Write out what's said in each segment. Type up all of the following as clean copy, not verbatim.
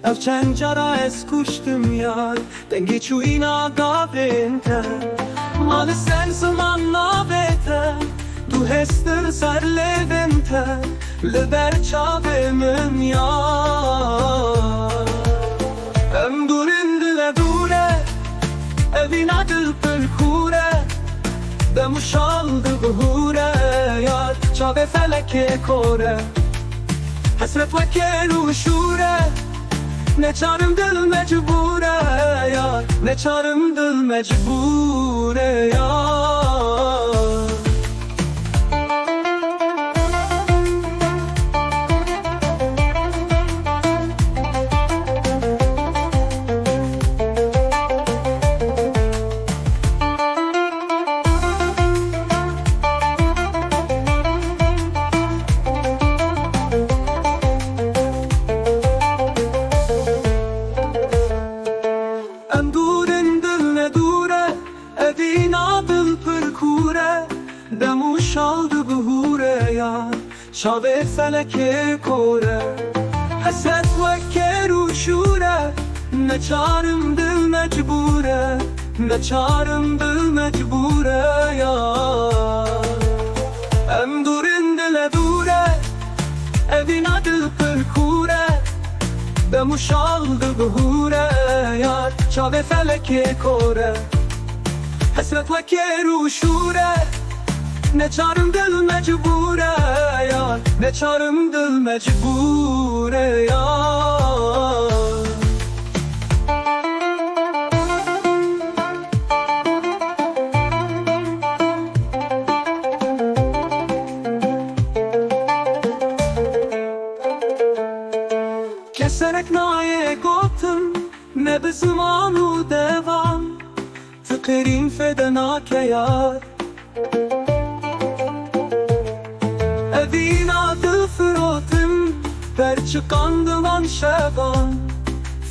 Ev çend cara ez kuştum yar Dengi çuyina gavente Malı sen zaman navete Du hester ser levente Liber çavemim yar Em durin dile dure Evin adıl pırkure Demuş aldı buhure yar Çave feleke kore Hasret ve keruşure Ne çarım dil mecbure yar Ne çarım dil mecbure yar Em durin dil ne dure Evin adıl pırkure Demuş aldı buhure ya Şave feleke kore Haset ve keruşure Ne çarım dil mecbure Ne çarım dil mecbure ya Em durin dile dure Evin adıl pırkure Demuş aldı buhure yar Çave feleke kore Hasret ve keruşure Ne çarım dil mecbure yar Ne çarım dil mecbure yar Keserek naye gotum Ne bi zmanu devam Fikirin fedenake yar Evin adı fırotum Berçıkandım an şevan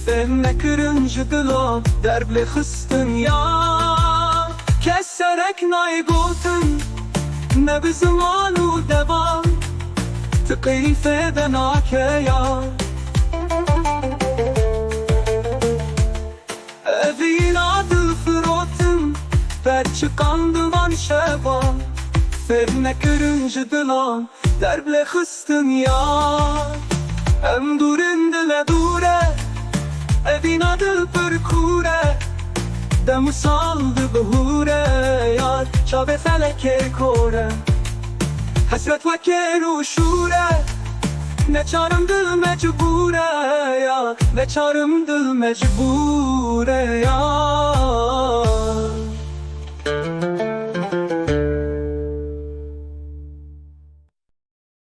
Femme kırıncı dilam Derble hıstın yar Keserek naye gotum Ne bi zmanu devam Fikirin fedenake yar Evin adı fırotum Berçıkandım an şevan Fevne kırıncı dilan Derble hıstın yar Em durin dile dure Evin adı pırkure Demu saldı buhure yar Çave feleke kore Hasret ve keruşure Ne çarım dil mecbure ya Ne çarım dil mecbure ya